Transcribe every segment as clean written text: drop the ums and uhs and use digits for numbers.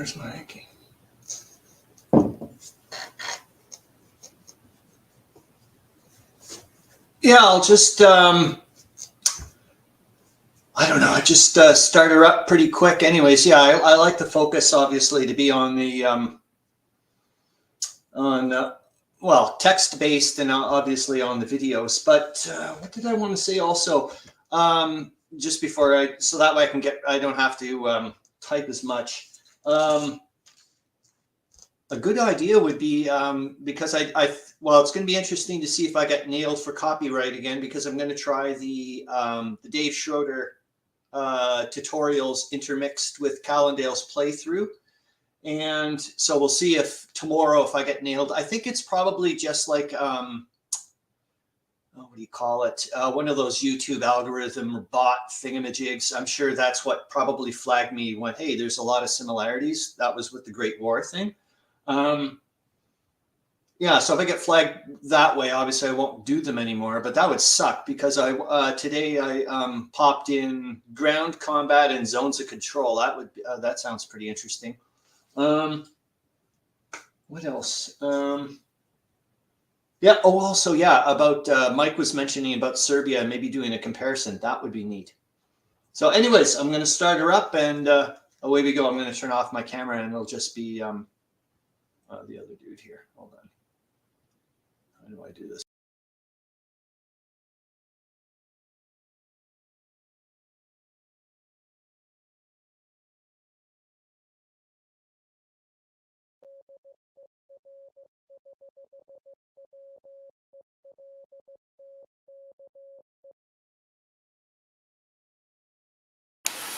Where's my ranking? Yeah, I'll just, I don't know, I just start her up pretty quick anyways. Yeah, I like the focus, obviously, to be on the, well, text-based and obviously on the videos. But what did I want to say also? Just before so that way I don't have to type as much. A good idea would be, because well, it's going to be interesting to see if I get nailed for copyright again, because I'm going to try the Dave Schroeder tutorials intermixed with Calandale's playthrough. And so we'll see if tomorrow, if I get nailed. I think it's probably just like, what do you call it? One of those YouTube algorithm bot thingamajigs. I'm sure that's what probably flagged me when, hey, there's a lot of similarities. That was with the Great War thing. Yeah, so if I get flagged that way, obviously I won't do them anymore, but that would suck because today I popped in ground combat and zones of control. That would that sounds pretty interesting. What else? Yeah, oh, also, yeah, about Mike was mentioning about Serbia and maybe doing a comparison. That would be neat. So anyways, I'm going to start her up and away we go. I'm going to turn off my camera and it'll just be the other dude here. Hold on. How do I do this?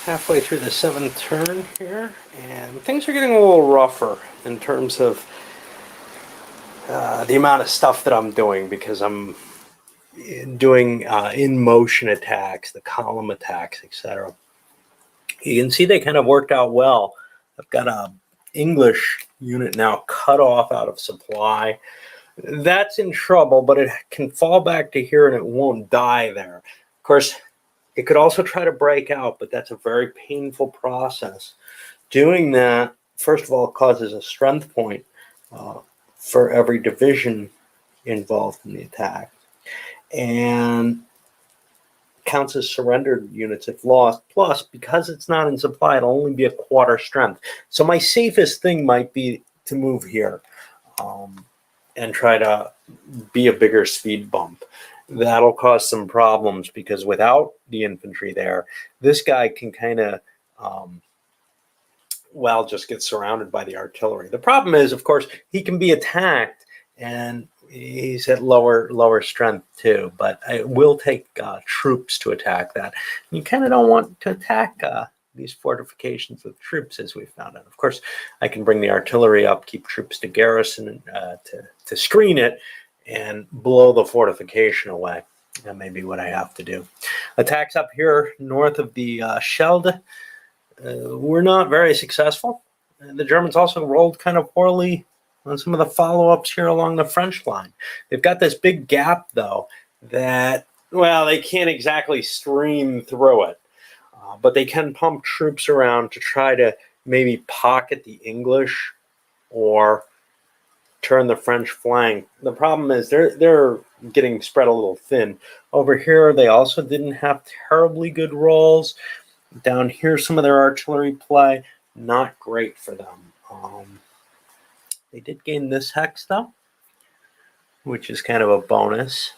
Halfway through the 7th turn here, and things are getting a little rougher in terms of the amount of stuff that I'm doing, because I'm doing in-motion attacks, the column attacks, etc. You can see they kind of worked out well. I've got a English unit now cut off out of supply. That's in trouble, but it can fall back to here and it won't die there. Of course, it could also try to break out, but that's a very painful process. Doing that, first of all, causes a strength point for every division involved in the attack, and counts as surrendered units if lost. Plus, because it's not in supply, it'll only be a quarter strength. So my safest thing might be to move here and try to be a bigger speed bump. That'll cause some problems because without the infantry there, this guy can kind of, well, just get surrounded by the artillery. The problem is, of course, he can be attacked and he's at lower strength too, but it will take troops to attack that. You kind of don't want to attack these fortifications with troops, as we found out. Of course, I can bring the artillery up, keep troops to garrison to screen it, and blow the fortification away. That may be what I have to do. Attacks up here north of the Schelde were not very successful. The Germans also rolled kind of poorly on some of the follow-ups here along the French line. They've got this big gap, though, that, well, they can't exactly stream through it. But they can pump troops around to try to maybe pocket the English or turn the French flank. The problem is they're getting spread a little thin. Over here, they also didn't have terribly good rolls. Down here, some of their artillery play, not great for them. They did gain this hex, though, which is kind of a bonus,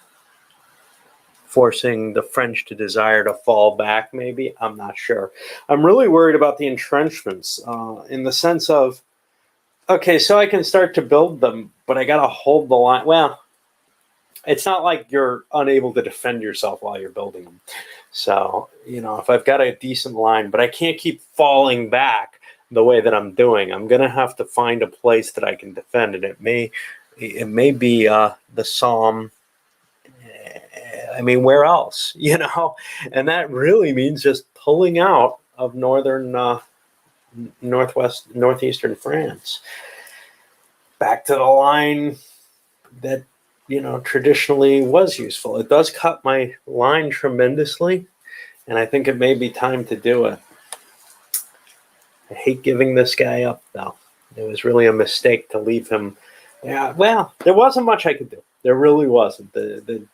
forcing the French to desire to fall back, maybe. I'm not sure. I'm really worried about the entrenchments in the sense of, okay, so I can start to build them, but I got to hold the line. Well, it's not like you're unable to defend yourself while you're building them. So, you know, if I've got a decent line, but I can't keep falling back the way that I'm doing, I'm going to have to find a place that I can defend. And it may be the Somme. I mean, where else, you know? And that really means just pulling out of northeastern France. Back to the line that, you know, traditionally was useful. It does cut my line tremendously, and I think it may be time to do it. I hate giving this guy up, though. It was really a mistake to leave him. Yeah, well, there wasn't much I could do. There really wasn't. The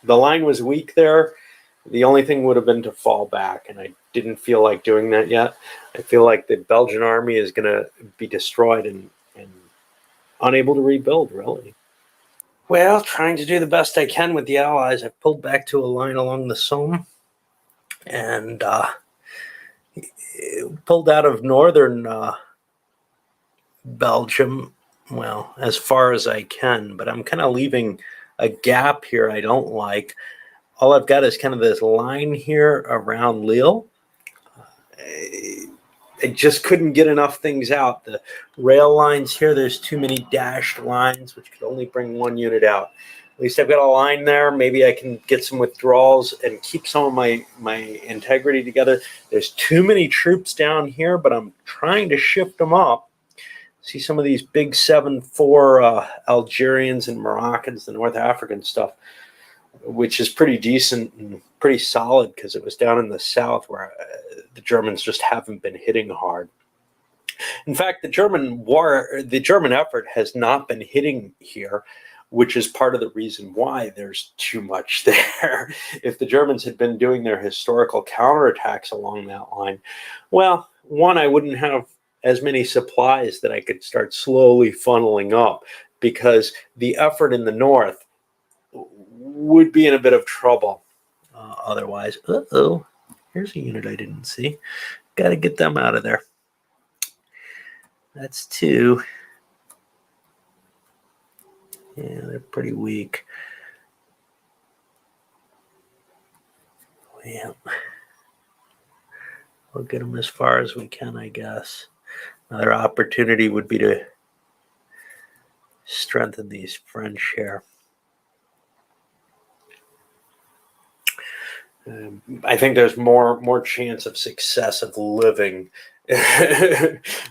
line was weak there. The only thing would have been to fall back, and I didn't feel like doing that yet. I feel like the Belgian army is going to be destroyed and unable to rebuild, really. Well, trying to do the best I can with the Allies. I pulled back to a line along the Somme and pulled out of northern Belgium, well, as far as I can, but I'm kind of leaving a gap here I don't like. All I've got is kind of this line here around Lille. I just couldn't get enough things out. The rail lines here, there's too many dashed lines, which could only bring one unit out. At least I've got a line there. Maybe I can get some withdrawals and keep some of my integrity together. There's too many troops down here, but I'm trying to shift them up. See some of these big 7-4 Algerians and Moroccans, the North African stuff, which is pretty decent and pretty solid because it was down in the south where the Germans just haven't been hitting hard. In fact, the German effort has not been hitting here, which is part of the reason why there's too much there. If the Germans had been doing their historical counterattacks along that line, well, one, I wouldn't have as many supplies that I could start slowly funneling up because the effort in the north would be in a bit of trouble otherwise. Uh-oh, here's a unit I didn't see. Got to get them out of there. That's 2. Yeah, they're pretty weak. Yeah. We'll get them as far as we can, I guess. Another opportunity would be to strengthen these French here. I think there's more chance of success of living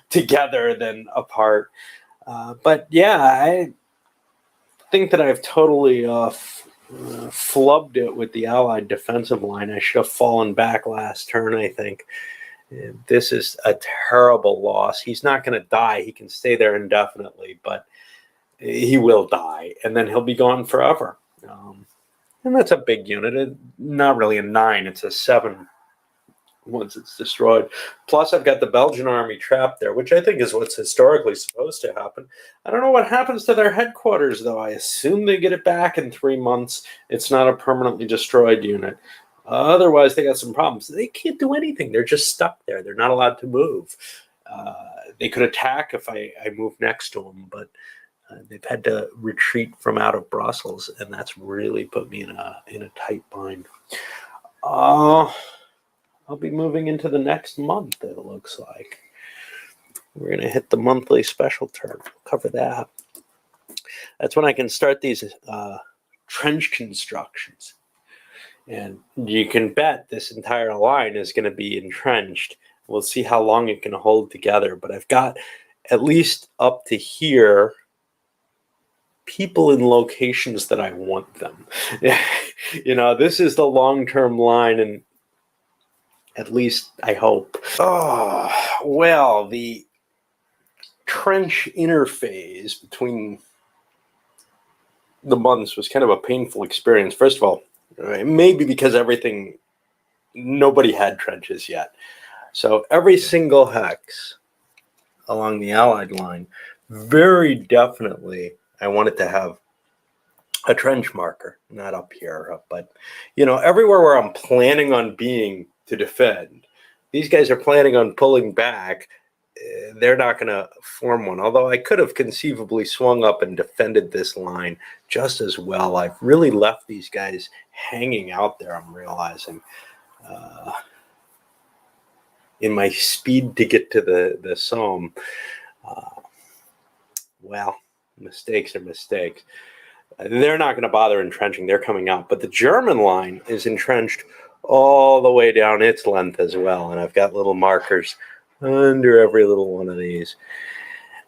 together than apart. But yeah, I think that I've totally flubbed it with the Allied defensive line. I should have fallen back last turn, I think. This is a terrible loss. He's not going to die. He can stay there indefinitely, but he will die, and then he'll be gone forever. And that's a big unit. Not really a 9. It's a 7 once it's destroyed. Plus, I've got the Belgian army trapped there, which I think is what's historically supposed to happen. I don't know what happens to their headquarters, though. I assume they get it back in 3 months. It's not a permanently destroyed unit. Otherwise, they got some problems. They can't do anything. They're just stuck there. They're not allowed to move. They could attack if I move next to them, but they've had to retreat from out of Brussels, and that's really put me in a tight bind. I'll be moving into the next month, it looks like. We're going to hit the monthly special turn. We'll cover that. That's when I can start these trench constructions. And you can bet this entire line is going to be entrenched. We'll see how long it can hold together. But I've got at least up to here people in locations that I want them. You know, this is the long-term line, and at least I hope. Oh, well, the trench interphase between the months was kind of a painful experience. First of all, maybe because nobody had trenches yet. So every single hex along the Allied line, very definitely I wanted to have a trench marker, not up here, but, you know, everywhere where I'm planning on being to defend, these guys are planning on pulling back. They're not going to form one, although I could have conceivably swung up and defended this line just as well. I've really left these guys hanging out there, I'm realizing, in my speed to get to the Somme. Well, mistakes are mistakes. They're not going to bother entrenching. They're coming out. But the German line is entrenched all the way down its length as well. And I've got little markers under every little one of these.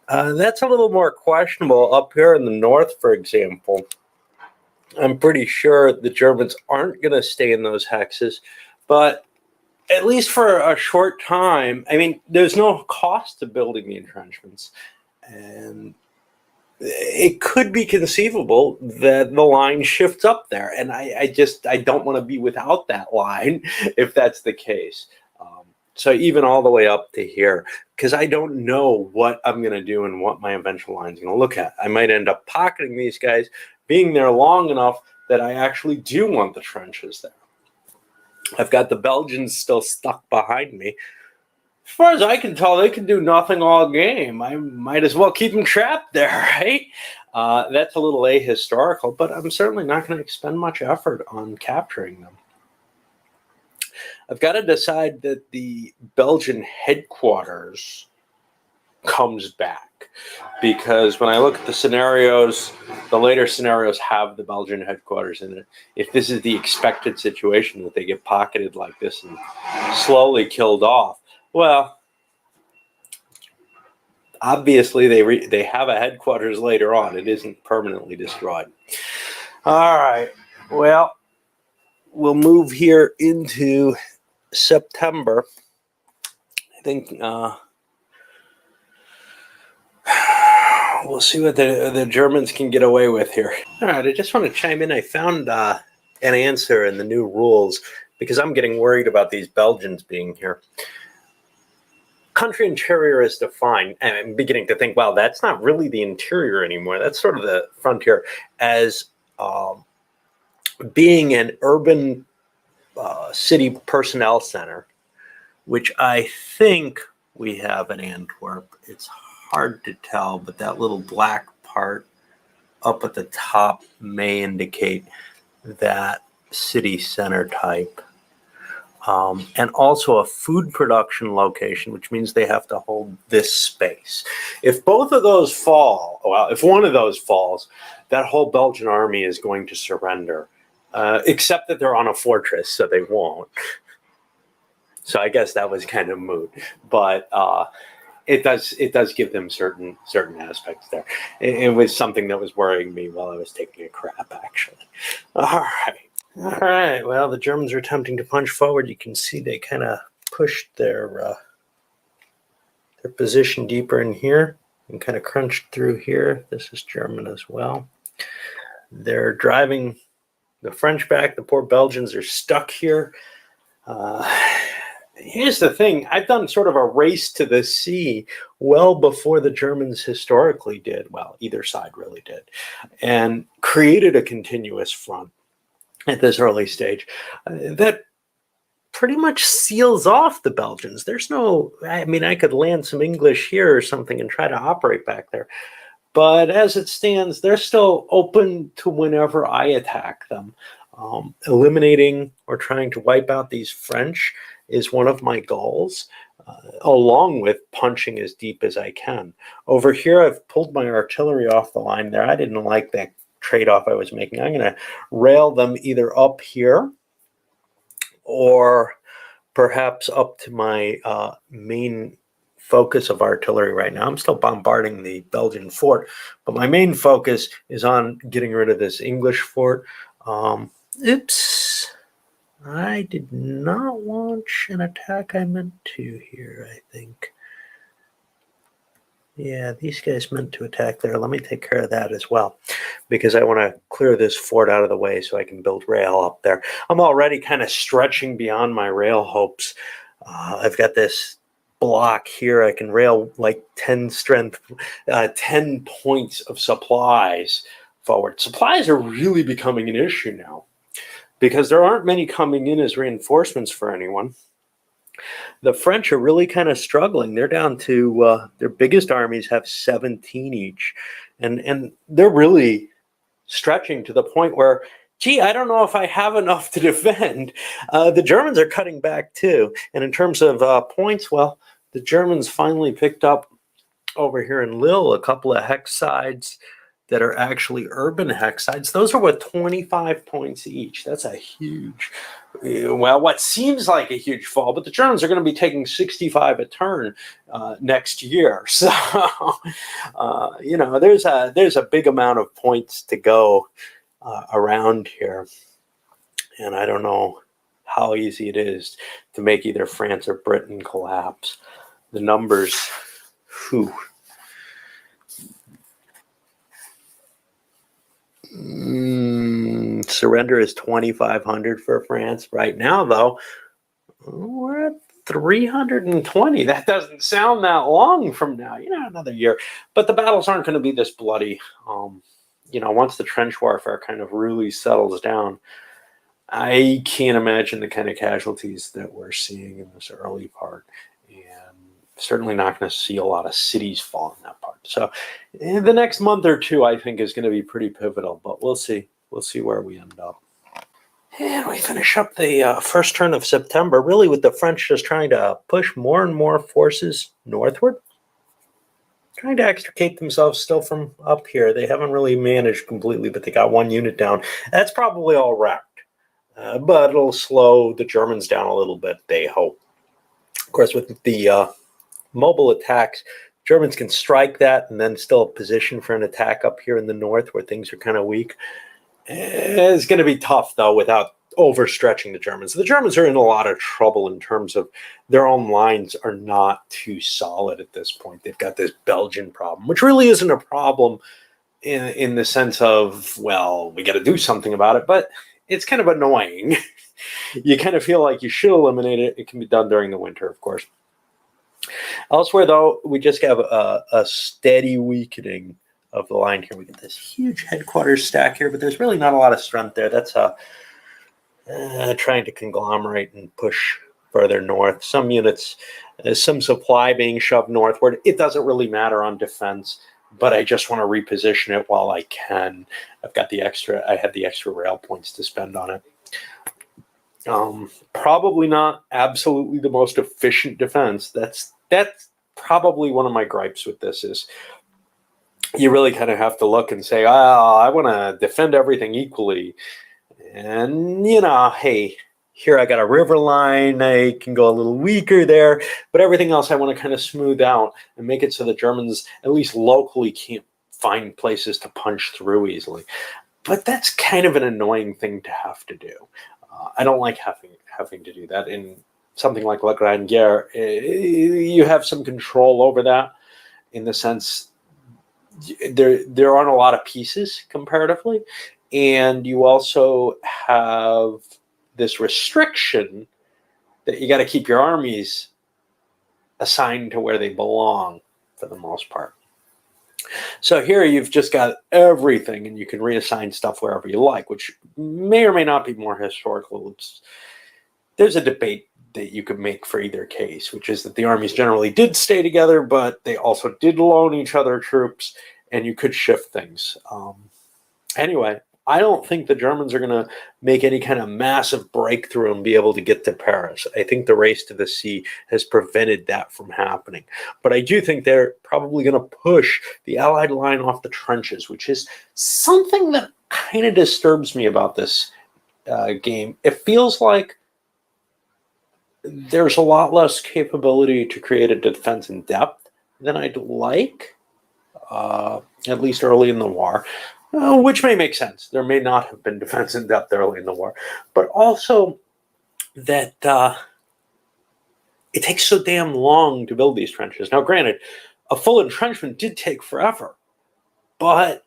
That's a little more questionable up here in the north, for example. I'm pretty sure the Germans aren't going to stay in those hexes, but at least for a short time, I mean, there's no cost to building the entrenchments. And it could be conceivable that the line shifts up there. And I don't want to be without that line if that's the case. So even all the way up to here, because I don't know what I'm going to do and what my eventual line is going to look at. I might end up pocketing these guys, being there long enough that I actually do want the trenches there. I've got the Belgians still stuck behind me. As far as I can tell, they can do nothing all game. I might as well keep them trapped there, right? That's a little ahistorical, but I'm certainly not going to expend much effort on capturing them. I've got to decide that the Belgian headquarters comes back, because when I look at the scenarios, the later scenarios have the Belgian headquarters in it. If this is the expected situation, that they get pocketed like this and slowly killed off, well, obviously they have a headquarters later on. It isn't permanently destroyed. All right, well, we'll move here into September. I think we'll see what the Germans can get away with here. All right, I just want to chime in. I found an answer in the new rules, because I'm getting worried about these Belgians being here. Country interior is defined, and I'm beginning to think, well, that's not really the interior anymore. That's sort of the frontier, as being an urban city personnel center, which I think we have in Antwerp. It's hard to tell, but that little black part up at the top may indicate that city center type. And also a food production location, which means they have to hold this space. If both of those fall, well, if one of those falls, that whole Belgian army is going to surrender, except that they're on a fortress, so they won't. So I guess that was kind of moot, but it does give them certain aspects there. It was something that was worrying me while I was taking a crap, actually. All right. Well, the Germans are attempting to punch forward. You can see they kind of pushed their position deeper in here and kind of crunched through here. This is German as well. They're driving the French back. The poor Belgians are stuck here. Here's the thing. I've done sort of a race to the sea well before the Germans historically did. Well, either side really did. And created a continuous front at this early stage that pretty much seals off the Belgians. There's no, I mean, I could land some English here or something and try to operate back there. But as it stands, they're still open to whenever I attack them. Eliminating or trying to wipe out these French is one of my goals, along with punching as deep as I can. Over here, I've pulled my artillery off the line there. I didn't like that trade-off I was making. I'm going to rail them either up here or perhaps up to my main focus of artillery right now. I'm still bombarding the Belgian fort, but my main focus is on getting rid of this English fort. Oops. I did not launch an attack I meant to here, I think. Yeah, these guys meant to attack there. Let me take care of that as well, because I want to clear this fort out of the way so I can build rail up there. I'm already kind of stretching beyond my rail hopes. I've got this block here. I can rail like 10 strength, 10 points of supplies forward. Supplies are really becoming an issue now, because there aren't many coming in as reinforcements for anyone. The French are really kind of struggling. They're down to their biggest armies have 17 each. And they're really stretching to the point where, gee, I don't know if I have enough to defend. The Germans are cutting back too. And in terms of points, well, the Germans finally picked up over here in Lille a couple of hex sides that are actually urban hex sides. Those are worth 25 points each. That's a huge, well, what seems like a huge fall, but the Germans are going to be taking 65 a turn next year. So, you know, there's a big amount of points to go around here. And I don't know how easy it is to make either France or Britain collapse. The numbers, whew. Surrender is 2,500 for France. Right now, though, we're at 320. That doesn't sound that long from now, another year. But the battles aren't going to be this bloody. Once the trench warfare kind of really settles down, I can't imagine the kind of casualties that we're seeing in this early part. And certainly not going to see a lot of cities fall in that part. So the next month or two, I think, is going to be pretty pivotal. But we'll see. We'll see where we end up. And we finish up the first turn of September, really with the French just trying to push more and more forces northward, trying to extricate themselves still from up here. They haven't really managed completely, but they got one unit down. That's probably all wrecked, but it'll slow the Germans down a little bit, they hope. Of course, with the mobile attacks, Germans can strike that and then still position for an attack up here in the north where things are kind of weak. It's going to be tough, though, without overstretching the Germans. The Germans are in a lot of trouble in terms of their own lines are not too solid at this point. They've got this Belgian problem, which really isn't a problem in the sense of, well, we got to do something about it, but it's kind of annoying. You kind of feel like you should eliminate it. It can be done during the winter, of course. Elsewhere, though, we just have a steady weakening of the line here. We get this huge headquarters stack here, but there's really not a lot of strength there. That's trying to conglomerate and push further north. Some units, some supply being shoved northward. It doesn't really matter on defense, but I just want to reposition it while I can. I have the extra rail points to spend on it. Probably not absolutely the most efficient defense. That's probably one of my gripes with this is you really kind of have to look and say, I want to defend everything equally. And, hey, here I got a river line. I can go a little weaker there. But everything else I want to kind of smooth out and make it so the Germans, at least locally, can't find places to punch through easily. But that's kind of an annoying thing to have to do. I don't like having to do that. In something like La Grande Guerre, you have some control over that in the sense there aren't a lot of pieces comparatively, and you also have this restriction that you got to keep your armies assigned to where they belong for the most part. So here you've just got everything, and you can reassign stuff wherever you like, which may or may not be more historical. There's a debate that you could make for either case, which is that the armies generally did stay together, but they also did loan each other troops, and you could shift things. Anyway, I don't think the Germans are going to make any kind of massive breakthrough and be able to get to Paris. I think the race to the sea has prevented that from happening. But I do think they're probably going to push the Allied line off the trenches, which is something that kind of disturbs me about this game. It feels like there's a lot less capability to create a defense in depth than I'd like, at least early in the war, which may make sense. There may not have been defense in depth early in the war, but also that it takes so damn long to build these trenches. Now, granted, a full entrenchment did take forever, but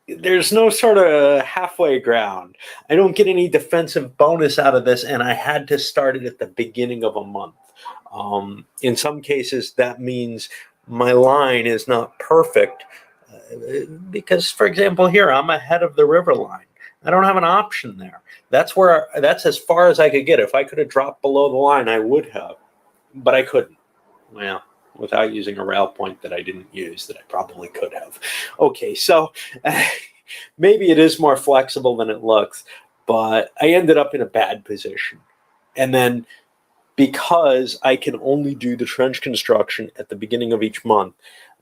there's no sort of halfway ground. I don't get any defensive bonus out of this, and I had to start it at the beginning of a month. In some cases, that means my line is not perfect because, for example, here I'm ahead of the river line. I don't have an option there. That's as far as I could get. If I could have dropped below the line, I would have, but I couldn't. Well, without using a rail point that I didn't use that I probably could have. Okay, so maybe it is more flexible than it looks, but I ended up in a bad position. And then because I can only do the trench construction at the beginning of each month,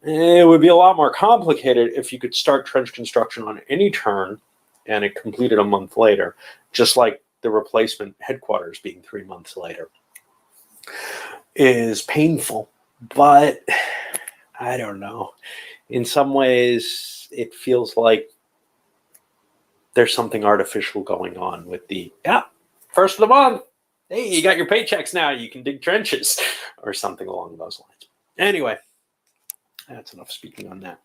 it would be a lot more complicated if you could start trench construction on any turn and it completed a month later, just like the replacement headquarters being 3 months later is painful. But I don't know. In some ways, it feels like there's something artificial going on with the, first of the month. Hey, you got your paychecks now. You can dig trenches or something along those lines. Anyway, that's enough speaking on that.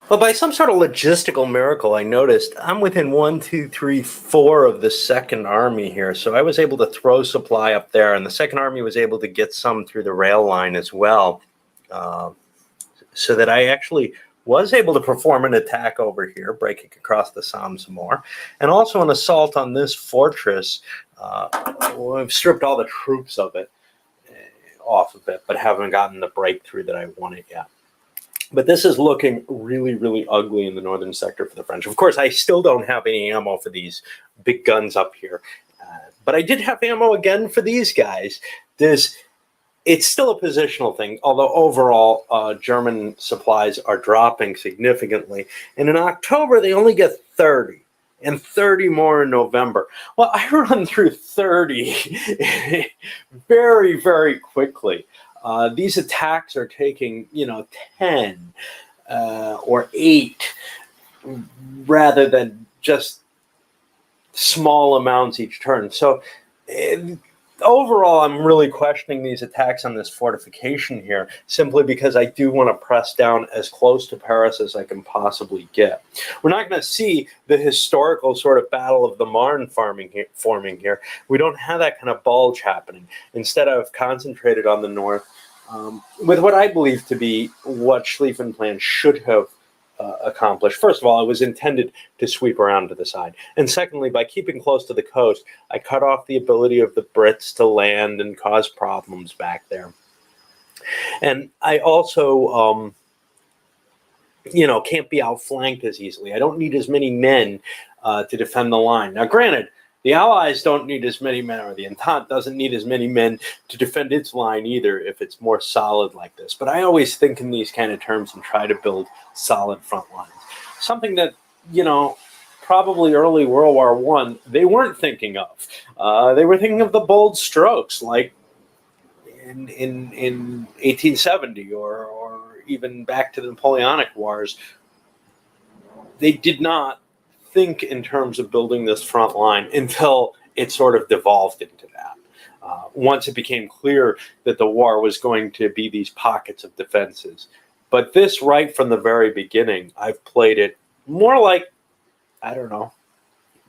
Well, by some sort of logistical miracle, I noticed I'm within 1, 2, 3, 4 of the Second Army here. So I was able to throw supply up there, and the Second Army was able to get some through the rail line as well. So that I actually was able to perform an attack over here, breaking across the Somme some more, and also an assault on this fortress. We've stripped all the troops of it off of it, but haven't gotten the breakthrough that I wanted yet. But this is looking really, really ugly in the northern sector for the French. Of course, I still don't have any ammo for these big guns up here, but I did have ammo again for these guys. It's still a positional thing, although overall German supplies are dropping significantly. And in October, they only get 30, and 30 more in November. Well, I run through 30 very, very quickly. These attacks are taking, 10 or 8 rather than just small amounts each turn. So overall, I'm really questioning these attacks on this fortification here, simply because I do want to press down as close to Paris as I can possibly get. We're not going to see the historical sort of Battle of the Marne forming here. We don't have that kind of bulge happening. Instead, I've concentrated on the north with what I believe to be what Schlieffen plan should have accomplished. First of all, it was intended to sweep around to the side. And secondly, by keeping close to the coast, I cut off the ability of the Brits to land and cause problems back there. And I also, can't be outflanked as easily. I don't need as many men to defend the line. Now, granted, the Allies don't need as many men, or the Entente doesn't need as many men to defend its line either if it's more solid like this. But I always think in these kind of terms and try to build solid front lines. Something that, probably early World War I, they weren't thinking of. They were thinking of the bold strokes, like in 1870 or even back to the Napoleonic Wars. They did not think in terms of building this front line until it sort of devolved into that. Once it became clear that the war was going to be these pockets of defenses. But this, right from the very beginning, I've played it more like, I don't know,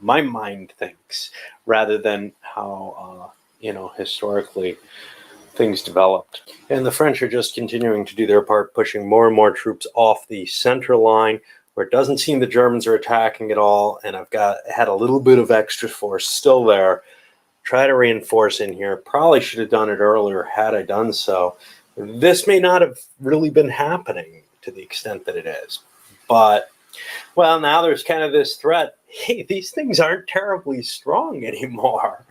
my mind thinks, rather than how, historically things developed. And the French are just continuing to do their part, pushing more and more troops off the center line, where it doesn't seem the Germans are attacking at all, and I've had a little bit of extra force still there. Try to reinforce in here. Probably should have done it earlier had I done so. This may not have really been happening to the extent that it is. But, well, now there's kind of this threat. Hey, these things aren't terribly strong anymore.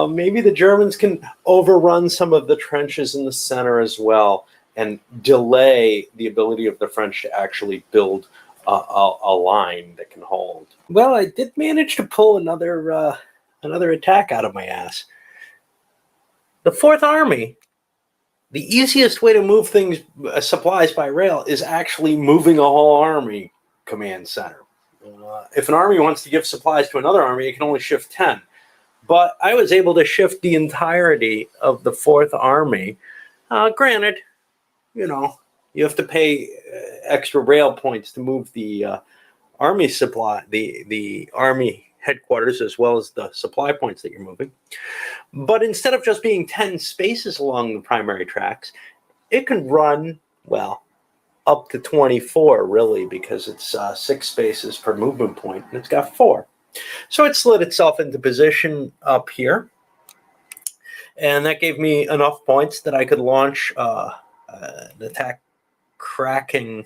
Maybe the Germans can overrun some of the trenches in the center as well and delay the ability of the French to actually build a line that can hold. Well, I did manage to pull another attack out of my ass. The Fourth Army, the easiest way to move things, supplies by rail, is actually moving a whole army command center. If an army wants to give supplies to another army, it can only shift 10. But I was able to shift the entirety of the Fourth Army. Granted, you have to pay extra rail points to move the army supply, the army headquarters, as well as the supply points that you're moving. But instead of just being 10 spaces along the primary tracks, it can run, well, up to 24, really, because it's 6 spaces per movement point, and it's got 4. So it slid itself into position up here, and that gave me enough points that I could launch an attack cracking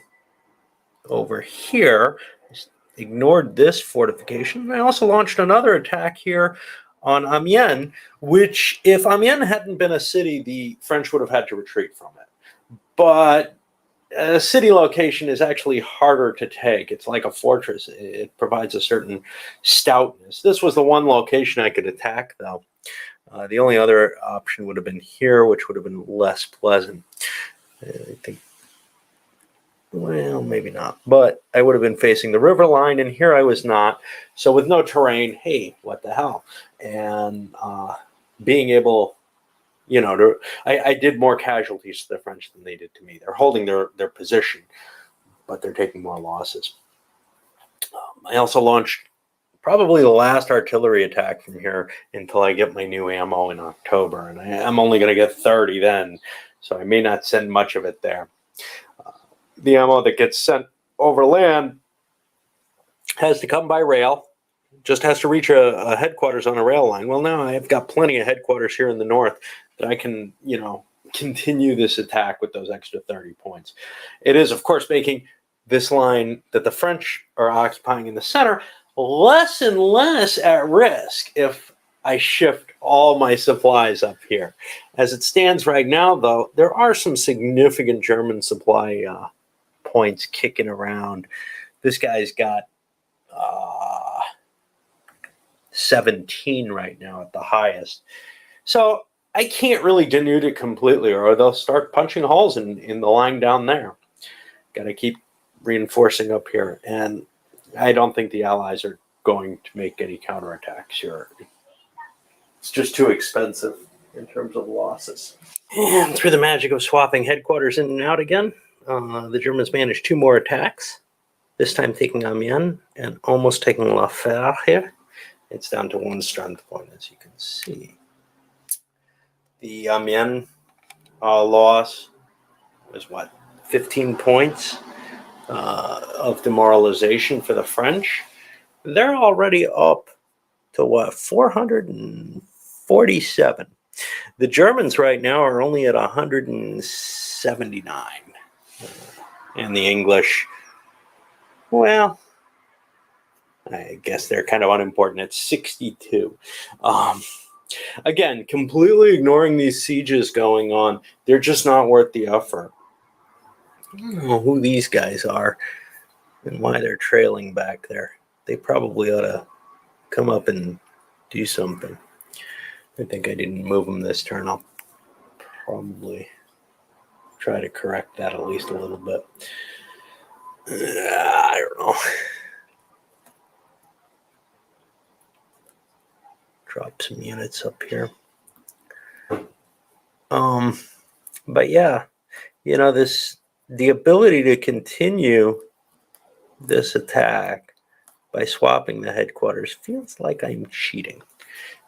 over here. Just ignored this fortification. I also launched another attack here on Amiens, which, if Amiens hadn't been a city, the French would have had to retreat from it. But a city location is actually harder to take. It's like a fortress. It provides a certain stoutness. This was the one location I could attack, though. The only other option would have been here, which would have been less pleasant. I think Well, maybe not, but I would have been facing the river line, and here I was not. So with no terrain, hey, what the hell? And being able, I did more casualties to the French than they did to me. They're holding their position, but they're taking more losses. I also launched probably the last artillery attack from here until I get my new ammo in October, and I'm only going to get 30 then, so I may not send much of it there. The ammo that gets sent over land has to come by rail, just has to reach a headquarters on a rail line. Well, now I've got plenty of headquarters here in the north that I can, continue this attack with those extra 30 points. It is, of course, making this line that the French are occupying in the center less and less at risk if I shift all my supplies up here. As it stands right now, though, there are some significant German supply points kicking around. This guy's got 17 right now at the highest. So I can't really denude it completely, or they'll start punching holes in the line down there. Got to keep reinforcing up here. And I don't think the Allies are going to make any counterattacks here. It's just too expensive in terms of losses. And through the magic of swapping headquarters in and out again, the Germans managed 2 more attacks, this time taking Amiens and almost taking La Fère here. It's down to 1 strength point, as you can see. The Amiens loss was, 15 points of demoralization for the French. They're already up to, 447. The Germans right now are only at 179. And the English, well, I guess they're kind of unimportant at 62. Again, completely ignoring these sieges going on, they're just not worth the effort. I don't know who these guys are and why they're trailing back there. They probably ought to come up and do something. I think I didn't move them this turn. I'll probably try to correct that at least a little bit. I don't know. Drop some units up here. But yeah, the ability to continue this attack by swapping the headquarters feels like I'm cheating.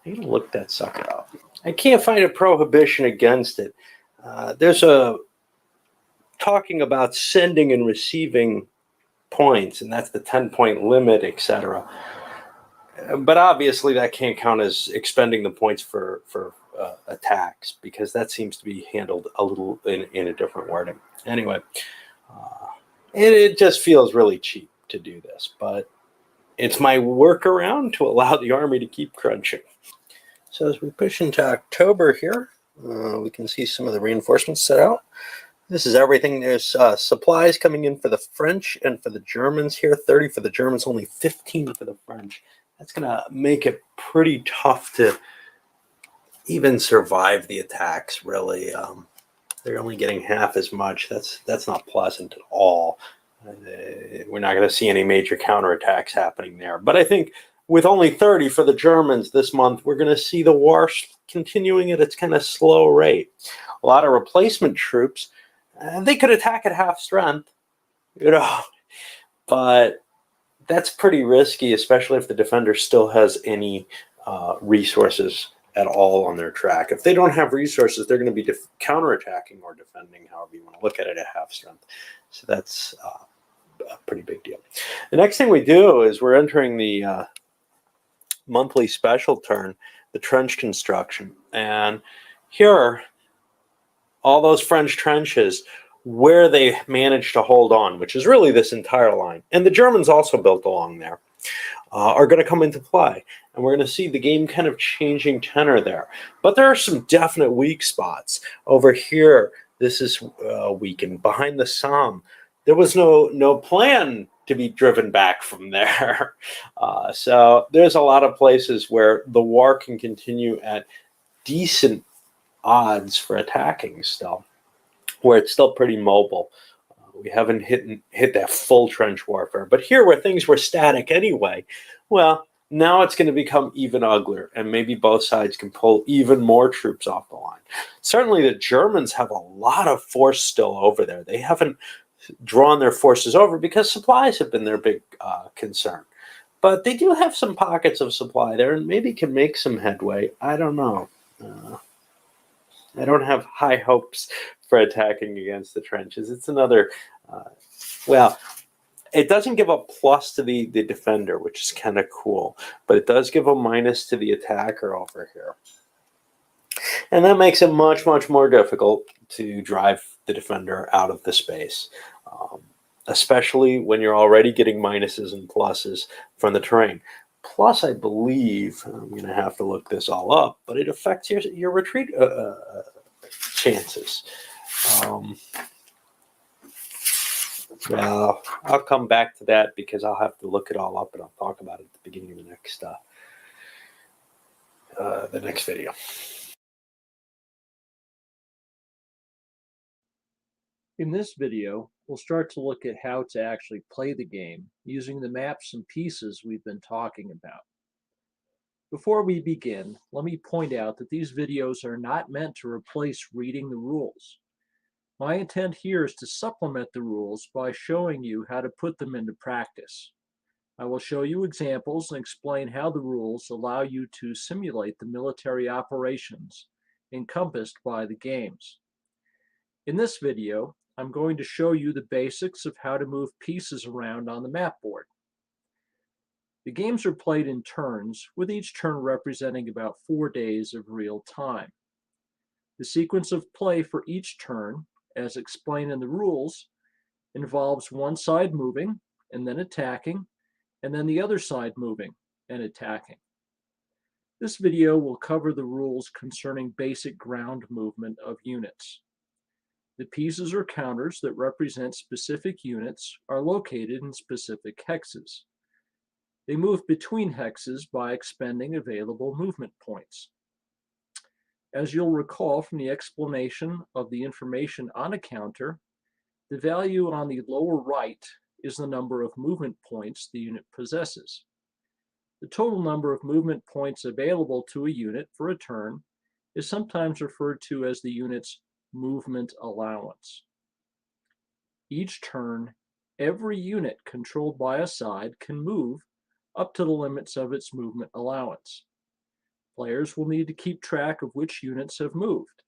I need to look that sucker up. I can't find a prohibition against it. There's a talking about sending and receiving points, and that's the 10-point limit, etc. But obviously that can't count as expending the points for attacks, because that seems to be handled a little in a different wording. Anyway, it just feels really cheap to do this, but it's my workaround to allow the army to keep crunching. So as we push into October here, we can see some of the reinforcements set out. This is everything. There's supplies coming in for the French and for the Germans here. 30 for the Germans, only 15 for the French. That's going to make it pretty tough to even survive the attacks, really. They're only getting half as much. That's not pleasant at all. We're not going to see any major counterattacks happening there. But I think with only 30 for the Germans this month, we're going to see the war continuing at its kind of slow rate. A lot of replacement troops, they could attack at half strength, but that's pretty risky, especially if the defender still has any resources at all on their track. If they don't have resources, they're going to be counterattacking or defending, however you want to look at it, at half strength. So that's a pretty big deal. The next thing we do is we're entering the monthly special turn, the trench construction. And here are all those French trenches where they managed to hold on, which is really this entire line. And the Germans also built along there, are going to come into play. And we're going to see the game kind of changing tenor there. But there are some definite weak spots. Over here, this is weakened. Behind the Somme, there was no plan to be driven back from there. So there's a lot of places where the war can continue at decent odds for attacking still, where it's still pretty mobile. We haven't hit that full trench warfare. But here, where things were static anyway, well, now it's going to become even uglier, and maybe both sides can pull even more troops off the line. Certainly, the Germans have a lot of force still over there. They haven't drawn their forces over because supplies have been their big concern. But they do have some pockets of supply there and maybe can make some headway. I don't know. I don't have high hopes for attacking against the trenches. It's another, well, it doesn't give a plus to the defender, which is kind of cool, but it does give a minus to the attacker over here. And that makes it much, much more difficult to drive the defender out of the space, especially when you're already getting minuses and pluses from the terrain. Plus, I believe, I'm going to have to look this all up, but it affects your retreat chances. Well, I'll come back to that because I'll have to look it all up and I'll talk about it at the beginning of the next video. In this video, we'll start to look at how to actually play the game using the maps and pieces we've been talking about. Before we begin, let me point out that these videos are not meant to replace reading the rules. My intent here is to supplement the rules by showing you how to put them into practice. I will show you examples and explain how the rules allow you to simulate the military operations encompassed by the games. In this video, I'm going to show you the basics of how to move pieces around on the map board. The games are played in turns, with each turn representing about 4 days of real time. The sequence of play for each turn, as explained in the rules, involves one side moving and then attacking, and then the other side moving and attacking. This video will cover the rules concerning basic ground movement of units. The pieces or counters that represent specific units are located in specific hexes. They move between hexes by expending available movement points. As you'll recall from the explanation of the information on a counter, the value on the lower right is the number of movement points the unit possesses. The total number of movement points available to a unit for a turn is sometimes referred to as the unit's movement allowance. Each turn, every unit controlled by a side can move up to the limits of its movement allowance. Players will need to keep track of which units have moved.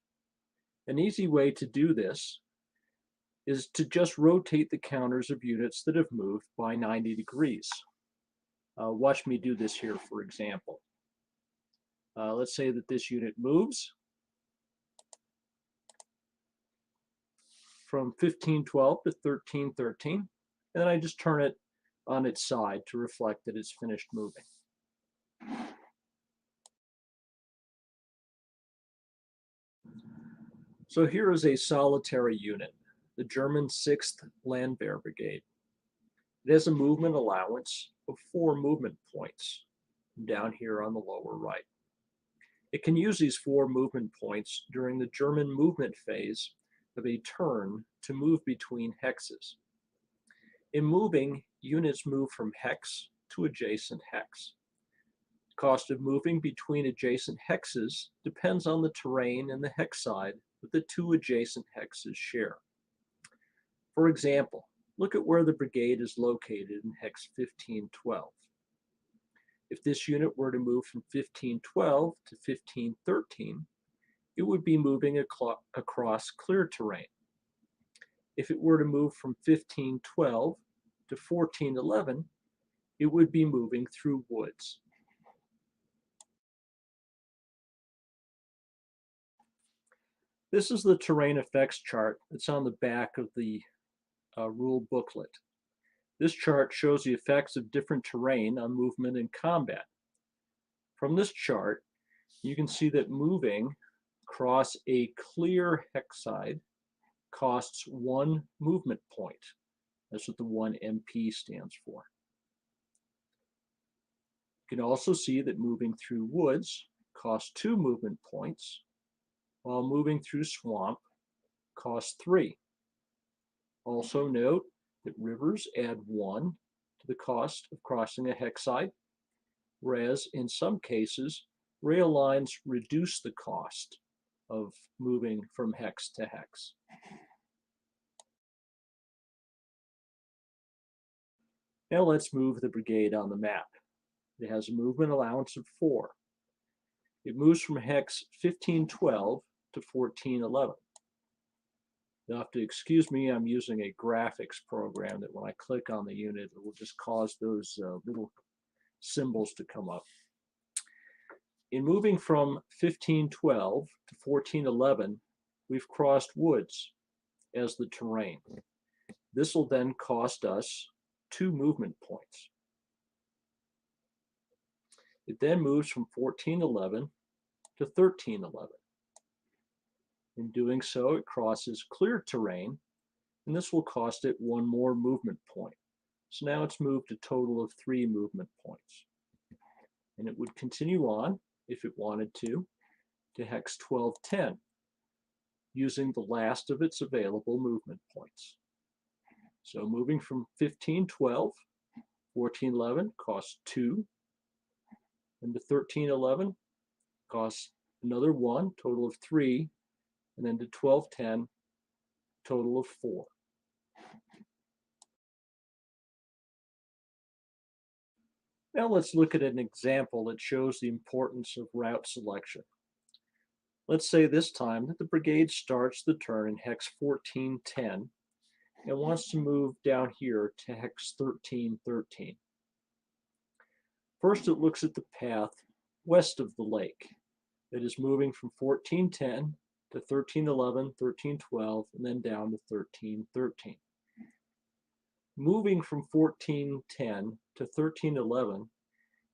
An easy way to do this is to just rotate the counters of units that have moved by 90 degrees. Watch me do this here, for example. Let's say that this unit moves from 1512 to 1313, and then I just turn it on its side to reflect that it's finished moving. So here is a solitary unit, the German 6th Landwehr Brigade. It has a movement allowance of 4 movement points down here on the lower right. It can use these 4 movement points during the German movement phase of a turn to move between hexes. In moving, units move from hex to adjacent hex. The cost of moving between adjacent hexes depends on the terrain and the hex side that the 2 adjacent hexes share. For example, look at where the brigade is located in hex 1512. If this unit were to move from 1512 to 1513, it would be moving across clear terrain. If it were to move from 1512 to 1411, it would be moving through woods. This is the terrain effects chart that's on the back of the rule booklet. This chart shows the effects of different terrain on movement in combat. From this chart, you can see that moving across a clear hex side costs 1 movement point. That's what the 1 MP stands for. You can also see that moving through woods costs 2 movement points, while moving through swamp costs 3. Also note that rivers add 1 to the cost of crossing a hex side, whereas in some cases, rail lines reduce the cost of moving from hex to hex. Now let's move the brigade on the map. It has a movement allowance of 4. It moves from hex 1512 to 1411. You'll have to excuse me, I'm using a graphics program that when I click on the unit, it will just cause those little symbols to come up. In moving from 1512 to 1411, we've crossed woods as the terrain. This will then cost us 2 movement points. It then moves from 1411 to 1311. In doing so, it crosses clear terrain, and this will cost it 1 more movement point. So now it's moved a total of 3 movement points. And it would continue on, if it wanted to hex 1210, using the last of its available movement points. So moving from 1512, 1411 costs 2, and to 1311 costs another 1, total of 3, and then to 1210, total of 4. Now let's look at an example that shows the importance of route selection. Let's say this time that the brigade starts the turn in hex 1410 and wants to move down here to hex 1313. First, it looks at the path west of the lake. It is moving from 1410 to 1311, 1312, and then down to 1313. Moving from 1410 to 1311,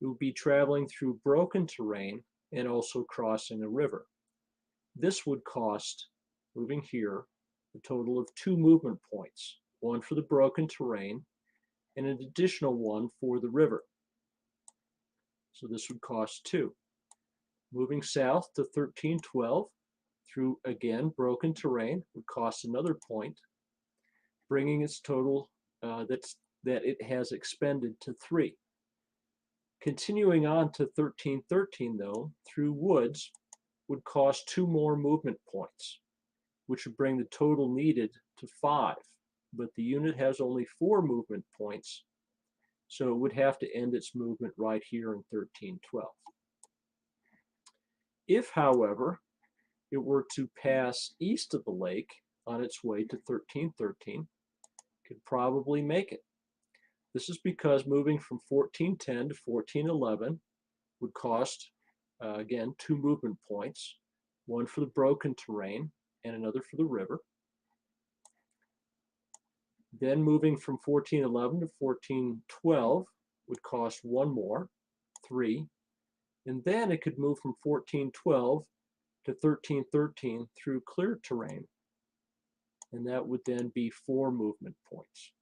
it will be traveling through broken terrain and also crossing a river. This would cost, moving here, a total of 2 movement points, 1 for the broken terrain and an additional 1 for the river. So this would cost 2. Moving south to 1312 through, again, broken terrain would cost another point, bringing its total that it has expended to 3. Continuing on to 1313, though, through woods would cost 2 more movement points, which would bring the total needed to 5. But the unit has only 4 movement points, so it would have to end its movement right here in 1312. If, however, it were to pass east of the lake on its way to 1313, it could probably make it. This is because moving from 1410 to 1411 would cost, again, 2 movement points, 1 for the broken terrain and another for the river. Then moving from 1411 to 1412 would cost 1 more, 3. And then it could move from 1412 to 1313 through clear terrain. And that would then be 4 movement points.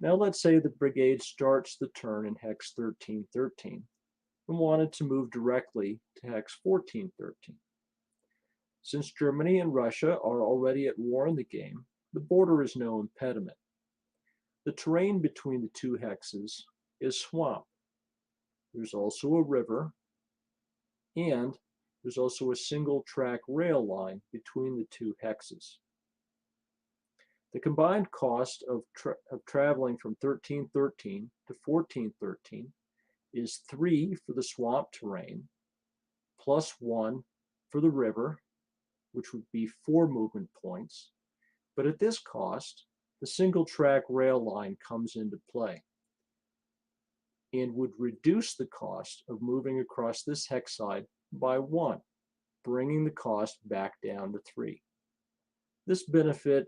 Now let's say the brigade starts the turn in hex 1313 and wanted to move directly to hex 1413. Since Germany and Russia are already at war in the game, the border is no impediment. The terrain between the 2 hexes is swamp. There's also a river, and there's also a single track rail line between the 2 hexes. The combined cost of traveling from 1313 to 1413 is 3 for the swamp terrain, plus 1 for the river, which would be 4 movement points. But at this cost, the single track rail line comes into play and would reduce the cost of moving across this hex side by 1, bringing the cost back down to 3. This benefit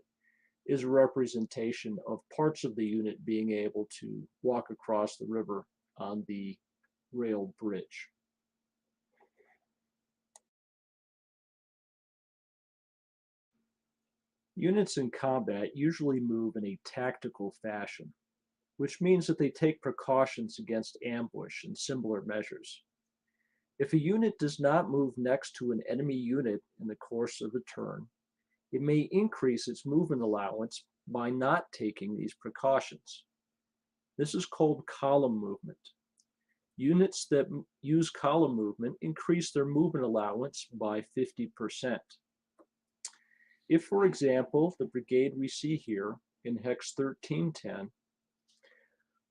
is a representation of parts of the unit being able to walk across the river on the rail bridge. Units in combat usually move in a tactical fashion, which means that they take precautions against ambush and similar measures. If a unit does not move next to an enemy unit in the course of a turn, it may increase its movement allowance by not taking these precautions. This is called column movement. Units that use column movement increase their movement allowance by 50%. If, for example, the brigade we see here in Hex 1310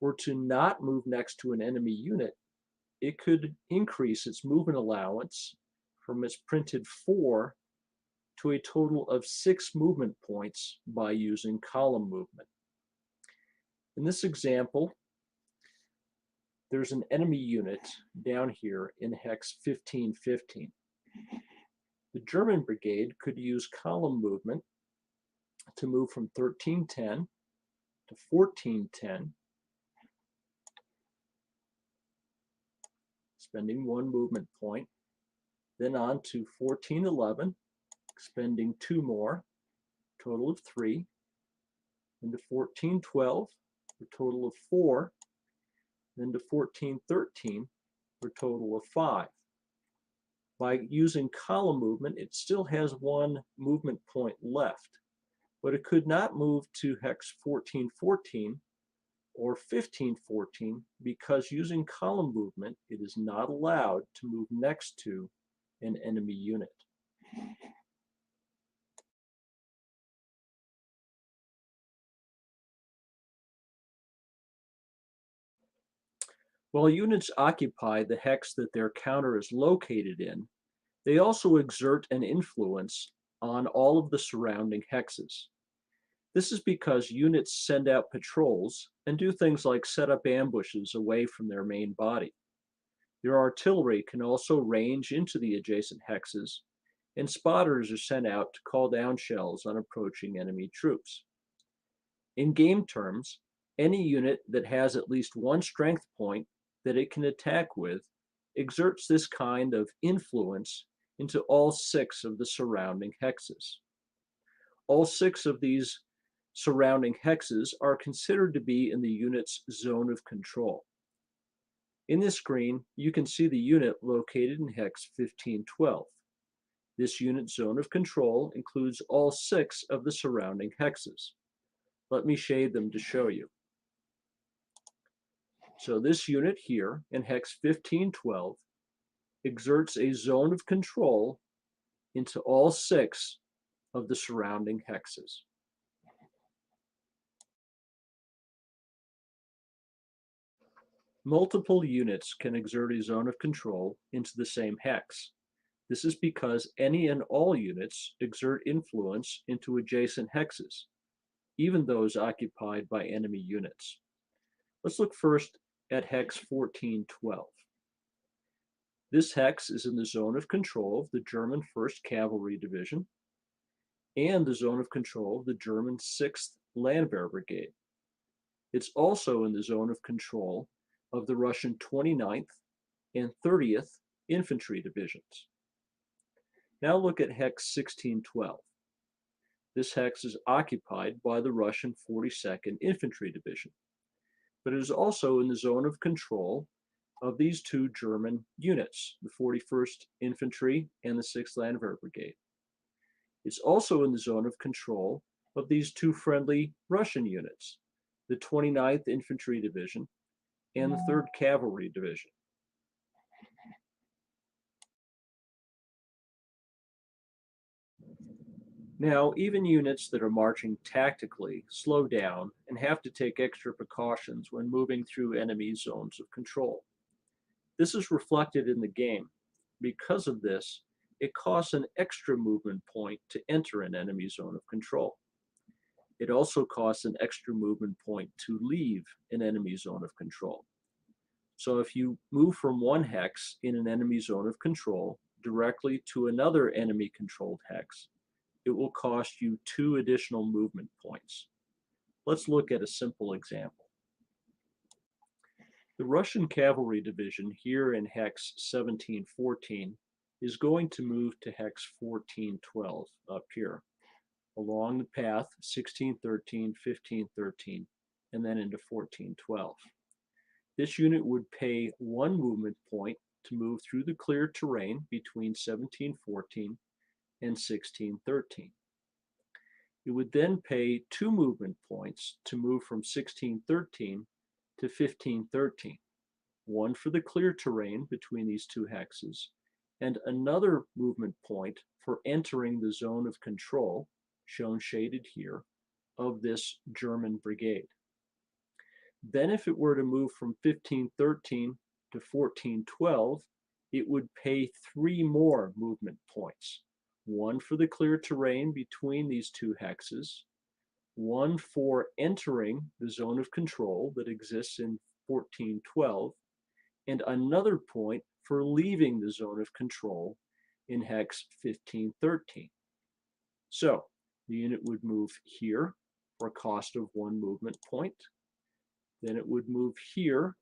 were to not move next to an enemy unit, it could increase its movement allowance from its printed 4 to a total of 6 movement points by using column movement. In this example, there's an enemy unit down here in Hex 1515. The German brigade could use column movement to move from 1310 to 1410, spending 1 movement point, then on to 1411, expending 2 more, total of 3, into 1412, a total of 4, then to 1413, for a total of 5. By using column movement, it still has 1 movement point left, but it could not move to Hex 1414 or 1514 because using column movement, it is not allowed to move next to an enemy unit. While units occupy the hex that their counter is located in, they also exert an influence on all of the surrounding hexes. This is because units send out patrols and do things like set up ambushes away from their main body. Their artillery can also range into the adjacent hexes, and spotters are sent out to call down shells on approaching enemy troops. In game terms, any unit that has at least 1 strength point that it can attack with exerts this kind of influence into all 6 of the surrounding hexes. All 6 of these surrounding hexes are considered to be in the unit's zone of control. In this screen, you can see the unit located in Hex 1512. This unit's zone of control includes all 6 of the surrounding hexes. Let me shade them to show you. So this unit here in Hex 1512 exerts a zone of control into all 6 of the surrounding hexes. Multiple units can exert a zone of control into the same hex. This is because any and all units exert influence into adjacent hexes, even those occupied by enemy units. Let's look first at Hex 1412. This hex is in the zone of control of the German 1st Cavalry Division and the zone of control of the German 6th Landwehr Brigade. It's also in the zone of control of the Russian 29th and 30th Infantry Divisions. Now look at Hex 1612. This hex is occupied by the Russian 42nd Infantry Division, but it is also in the zone of control of these 2 German units, the 41st Infantry and the 6th Landwehr Brigade. It's also in the zone of control of these 2 friendly Russian units, the 29th Infantry Division and the 3rd Cavalry Division. Now, even units that are marching tactically slow down and have to take extra precautions when moving through enemy zones of control. This is reflected in the game. Because of this, it costs an extra movement point to enter an enemy zone of control. It also costs an extra movement point to leave an enemy zone of control. So if you move from one hex in an enemy zone of control directly to another enemy-controlled hex, it will cost you 2 additional movement points. Let's look at a simple example. The Russian Cavalry Division here in Hex 1714 is going to move to Hex 1412 up here, along the path 1613, 1513, and then into 1412. This unit would pay 1 movement point to move through the clear terrain between 1714 and 1613. It would then pay 2 movement points to move from 1613 to 1513, one for the clear terrain between these 2 hexes, and another movement point for entering the zone of control, shown shaded here, of this German brigade. Then if it were to move from 1513 to 1412, it would pay 3 more movement points, one for the clear terrain between these 2 hexes, one for entering the zone of control that exists in 1412, and another point for leaving the zone of control in hex 1513. So the unit would move here for a cost of 1 movement point. Then it would move here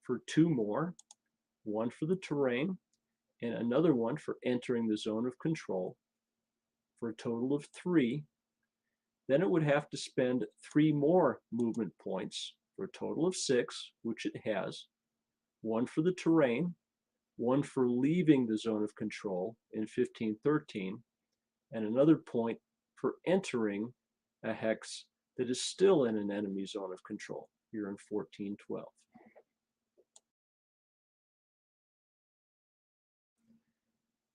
for 2 more, one for the terrain and another one for entering the zone of control, for a total of 3. Then it would have to spend 3 more movement points for a total of 6, which it has, one for the terrain, one for leaving the zone of control in 1513, and another point for entering a hex that is still in an enemy zone of control, here in 1412.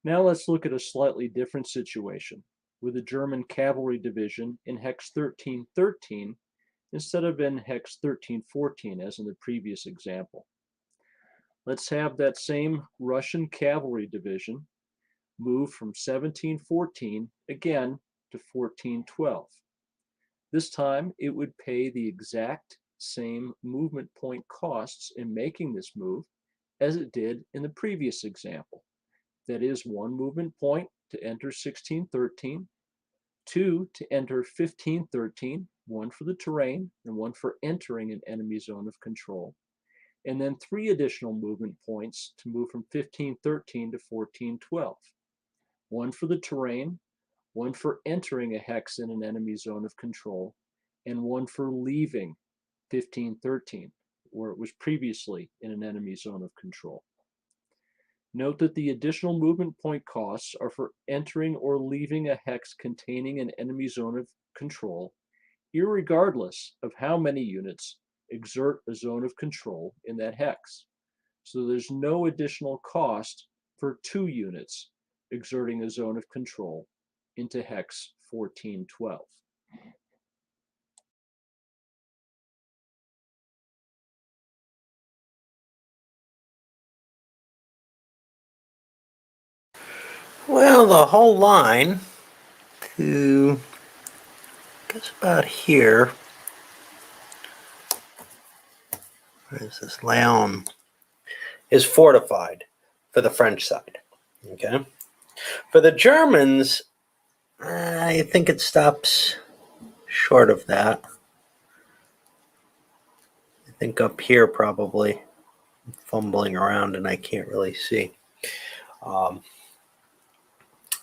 Now let's look at a slightly different situation, with a German cavalry division in hex 1313 instead of in hex 1314 as in the previous example. Let's have that same Russian cavalry division move from 1714 again to 1412. This time it would pay the exact same movement point costs in making this move as it did in the previous example. That is, 1 movement point to enter 1613, 2 to enter 1513, 1 for the terrain and 1 for entering an enemy zone of control, and then 3 additional movement points to move from 1513 to 1412, 1 for the terrain, 1 for entering a hex in an enemy zone of control, and 1 for leaving 1513, where it was previously in an enemy zone of control. Note that the additional movement point costs are for entering or leaving a hex containing an enemy zone of control, irregardless of how many units exert a zone of control in that hex. So there's no additional cost for 2 units exerting a zone of control into hex 1412. Well, the whole line to, I guess about here, where is this, Leon, is fortified for the French side. Okay. For the Germans, I think it stops short of that. I think up here probably, I'm fumbling around and I can't really see.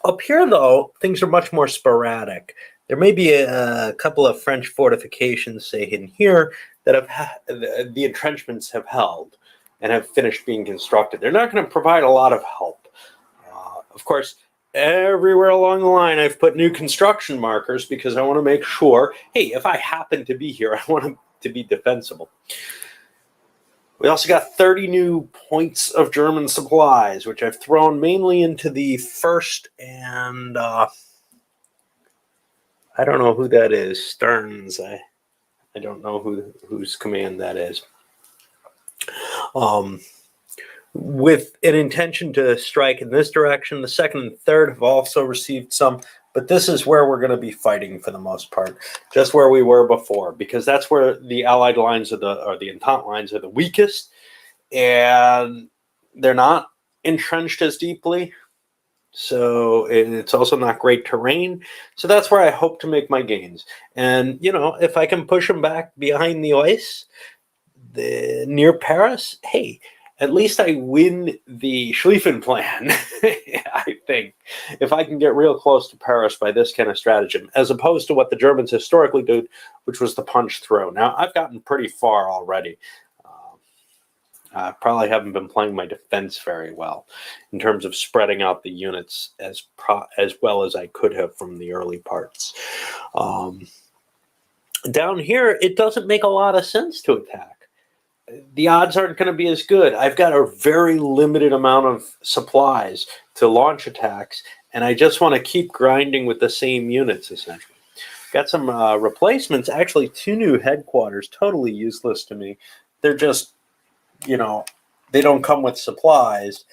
Up here, though, things are much more sporadic. There may be a couple of French fortifications, say in here, that have the entrenchments have held and have finished being constructed. They're not going to provide a lot of help. Of course, everywhere along the line, I've put new construction markers because I want to make sure, hey, if I happen to be here, I want them to be defensible. We also got 30 new points of German supplies, which I've thrown mainly into the first and I don't know who that is. Stearns. I don't know whose command that is. With an intention to strike in this direction, the 2nd and 3rd have also received some, but this is where we're going to be fighting for the most part, just where we were before, because that's where the Allied lines or the Entente lines are the weakest, and they're not entrenched as deeply, so it's also not great terrain. So that's where I hope to make my gains. And, you know, if I can push them back behind the ice, near Paris, hey, at least I win the Schlieffen plan, I think, if I can get real close to Paris by this kind of stratagem, as opposed to what the Germans historically did, which was the punch through. Now, I've gotten pretty far already. Probably haven't been playing my defense very well in terms of spreading out the units as well as I could have from the early parts. Down here, it doesn't make a lot of sense to attack. The odds aren't going to be as good. I've got a very limited amount of supplies to launch attacks, and I just want to keep grinding with the same units, essentially. Got some replacements, actually 2 new headquarters, totally useless to me. They're just, you know, they don't come with supplies,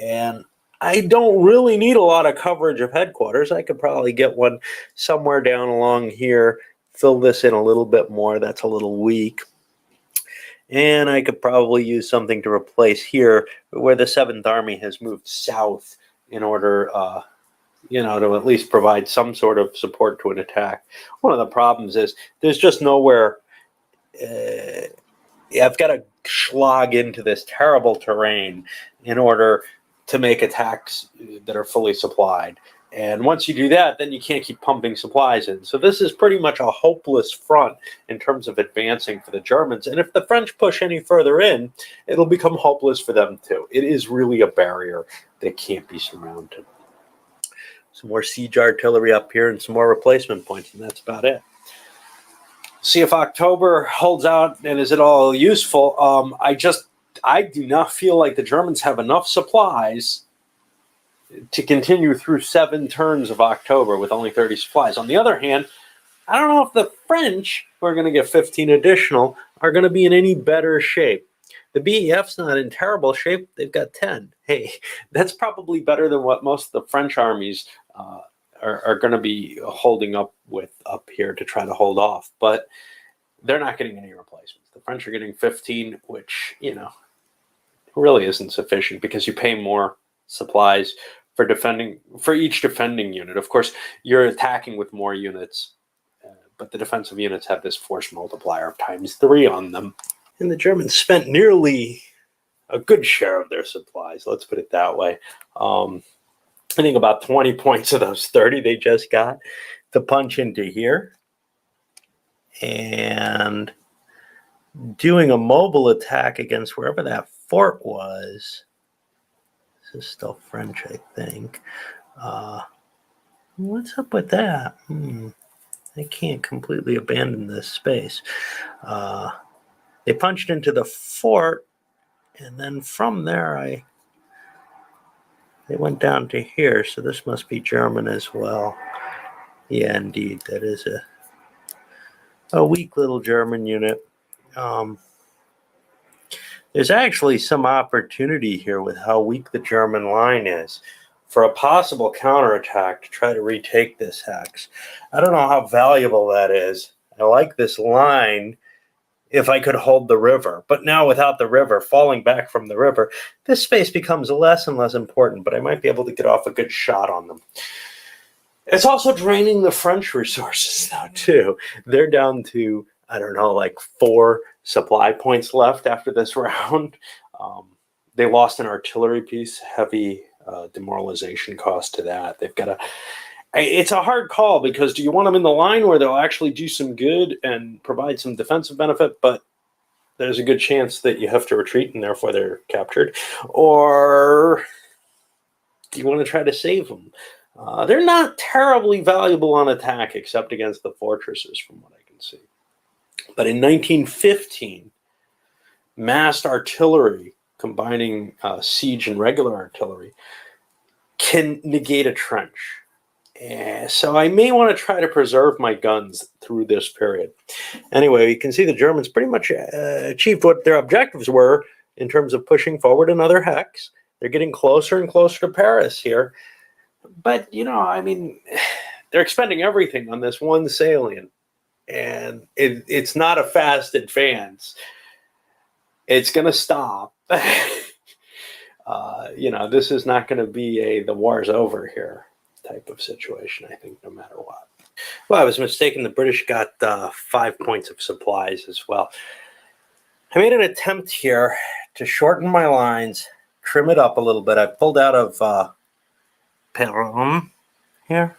and I don't really need a lot of coverage of headquarters. I could probably get one somewhere down along here, fill this in a little bit more. That's a little weak. And I could probably use something to replace here where the 7th Army has moved south in order, you know, to at least provide some sort of support to an attack. One of the problems is there's just nowhere. I've got to slog into this terrible terrain in order to make attacks that are fully supplied. And once you do that, then you can't keep pumping supplies in. So this is pretty much a hopeless front in terms of advancing for the Germans. And if the French push any further in, it'll become hopeless for them too. It is really a barrier that can't be surmounted. Some more siege artillery up here and some more replacement points, and that's about it. See if October holds out and is it all useful. I do not feel like the Germans have enough supplies to continue through 7 turns of October with only 30 supplies. On the other hand, I don't know if the French, who are going to get 15 additional, are going to be in any better shape. The BEF's not in terrible shape. They've got 10. Hey, that's probably better than what most of the French armies are going to be holding up with up here to try to hold off. But they're not getting any replacements. The French are getting 15, which, you know, really isn't sufficient because you pay more supplies for each defending unit. Of course, you're attacking with more units, but the defensive units have this force multiplier of ×3 on them. And the Germans spent nearly a good share of their supplies, let's put it that way. I think about 20 points of those 30 they just got to punch into here. And doing a mobile attack against wherever that fort was. This is still French, I think. What's up with that? I can't completely abandon this space. They punched into the fort, and then from there, they went down to here, so this must be German as well. Yeah, indeed, that is a weak little German unit. There's actually some opportunity here with how weak the German line is for a possible counterattack to try to retake this hex. I don't know how valuable that is. I like this line if I could hold the river. But now without the river, falling back from the river, this space becomes less and less important, but I might be able to get off a good shot on them. It's also draining the French resources now, too. They're down to, I don't know, like 4 supply points left after this round. They lost an artillery piece, heavy demoralization cost to that. They've got it's a hard call because do you want them in the line where they'll actually do some good and provide some defensive benefit, but there's a good chance that you have to retreat and therefore they're captured? Or do you want to try to save them? They're not terribly valuable on attack except against the fortresses from what I can see. But in 1915, massed artillery, combining siege and regular artillery, can negate a trench. So I may want to try to preserve my guns through this period. Anyway, you can see the Germans pretty much achieved what their objectives were in terms of pushing forward another hex. They're getting closer and closer to Paris here. But, you know, I mean, they're expending everything on this one salient. And it's not a fast advance. It's going to stop. You know, this is not going to be the war's over here type of situation, I think, no matter what. Well, I was mistaken. The British got 5 points of supplies as well. I made an attempt here to shorten my lines, trim it up a little bit. I pulled out of Perron here.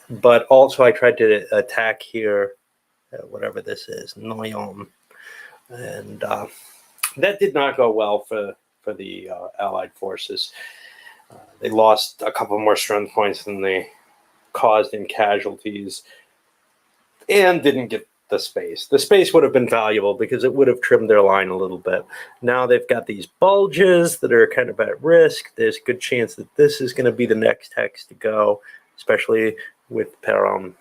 But also I tried to attack here, whatever this is, Noyon. And That did not go well for the Allied forces. They lost a couple more strength points than they caused in casualties, and didn't get the space. The space would have been valuable because it would have trimmed their line a little bit. Now they've got these bulges that are kind of at risk. There's a good chance that this is going to be the next hex to go, especially with Perron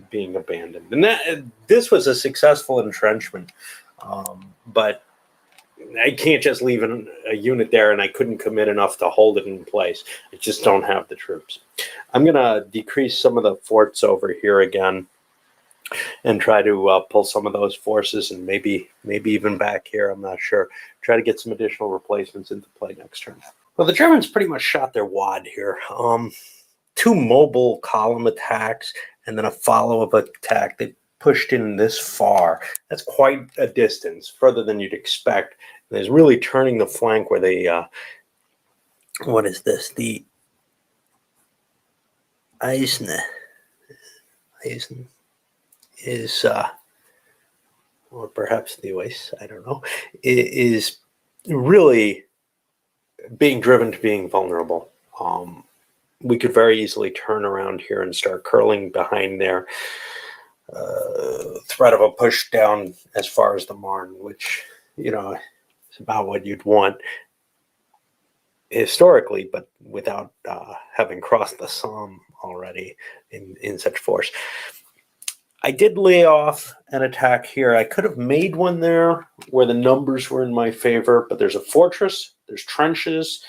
being abandoned. And this was a successful entrenchment, but I can't just leave a unit there, and I couldn't commit enough to hold it in place. I just don't have the troops. I'm going to decrease some of the forts over here again and try to pull some of those forces, and maybe even back here, I'm not sure. Try to get some additional replacements into play next turn. Well, the Germans pretty much shot their wad here. 2 mobile column attacks and then a follow-up attack that pushed in this far. That's quite a distance, further than you'd expect. And there's really turning the flank where they, what is this? The Eisen is, or perhaps the Oise, I don't know, is really being driven to being vulnerable. We could very easily turn around here and start curling behind their threat of a push down as far as the Marne, which, you know, is about what you'd want historically, but without having crossed the Somme already in such force. I did lay off an attack here. I could have made one there where the numbers were in my favor, but there's a fortress, there's trenches.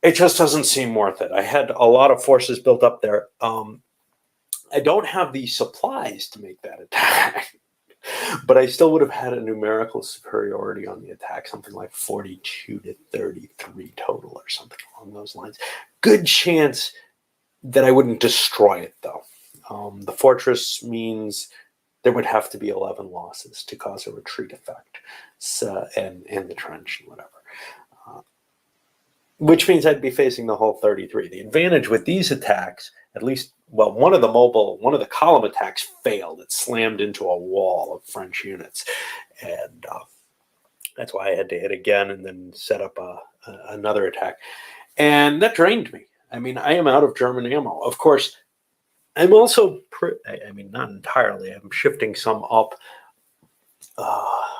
It just doesn't seem worth it. I had a lot of forces built up there. I don't have the supplies to make that attack, but I still would have had a numerical superiority on the attack, something like 42 to 33 total or something along those lines. Good chance that I wouldn't destroy it, though. The fortress means there would have to be 11 losses to cause a retreat effect, so, and the trench and whatever. Which means I'd be facing the whole 33. The advantage with these attacks, at least, well, one of the column attacks failed. It slammed into a wall of French units. And that's why I had to hit again and then set up another attack. And that drained me. I mean, I am out of German ammo. Of course, I'm also, I mean, not entirely. I'm shifting some up.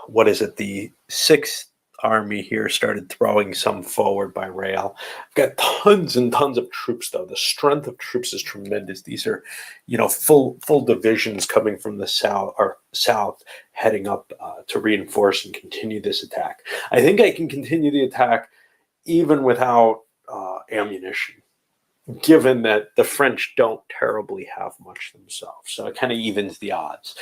What is it? The 6th Army here started throwing some forward by rail. I've got tons and tons of troops, though. The strength of troops is tremendous. These are, you know, full divisions coming from the south heading up to reinforce and continue this attack. I think I can continue the attack even without ammunition, given that the French don't terribly have much themselves. So it kind of evens the odds.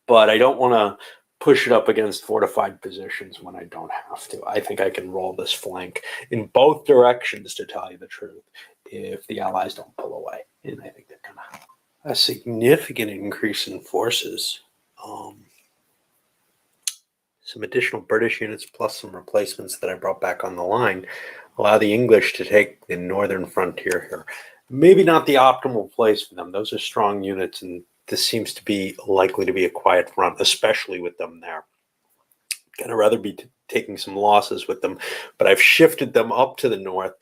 But I don't want to push it up against fortified positions when I don't have to. I think I can roll this flank in both directions, to tell you the truth, if the Allies don't pull away. And I think they're going to have a significant increase in forces. Some additional British units plus some replacements that I brought back on the line allow the English to take the northern frontier here. Maybe not the optimal place for them. Those are strong units, and this seems to be likely to be a quiet front, especially with them there. I'd rather be taking some losses with them, but I've shifted them up to the north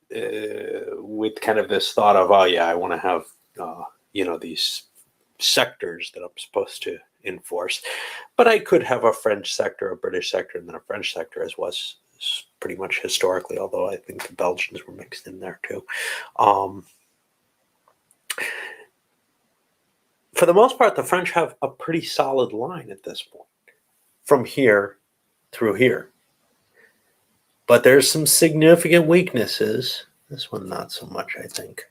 with kind of this thought of, oh yeah, I want to have, you know, these sectors that I'm supposed to enforce. But I could have a French sector, a British sector, and then a French sector, as was pretty much historically, although I think the Belgians were mixed in there too. For the most part, the French have a pretty solid line at this point, from here through here. But there's some significant weaknesses. This one, not so much, I think.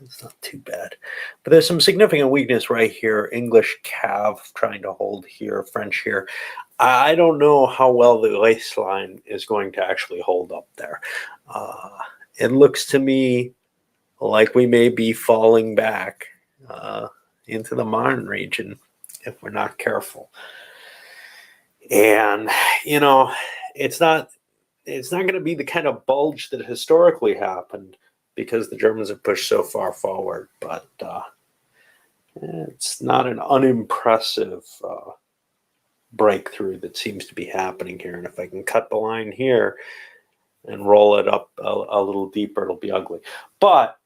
It's not too bad. But there's some significant weakness right here. English cav trying to hold here, French here. I don't know how well the Oise line is going to actually hold up there. It looks to me like we may be falling back into the Marne region if we're not careful. And, you know, it's not going to be the kind of bulge that historically happened because the Germans have pushed so far forward, but it's not an unimpressive breakthrough that seems to be happening here. And if I can cut the line here and roll it up a little deeper, it'll be ugly. But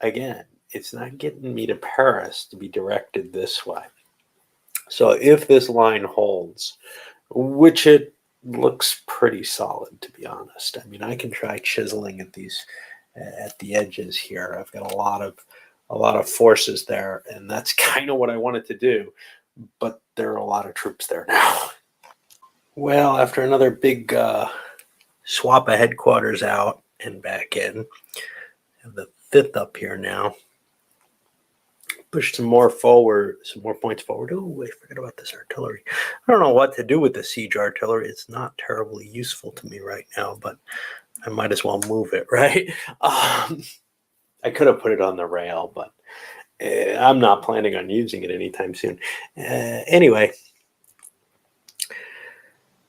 again, it's not getting me to Paris to be directed this way. So if this line holds, which it looks pretty solid, to be honest. I mean, I can try chiseling at these at the edges here. I've got a lot of forces there, and that's kind of what I wanted to do. But there are a lot of troops there now. Well, after another big swap of headquarters out and back in, and the 5th up here now. Push some more points forward. Oh, I forgot about this artillery. I don't know what to do with the siege artillery. It's not terribly useful to me right now, but I might as well move it, right? I could have put it on the rail, but I'm not planning on using it anytime soon. Anyway,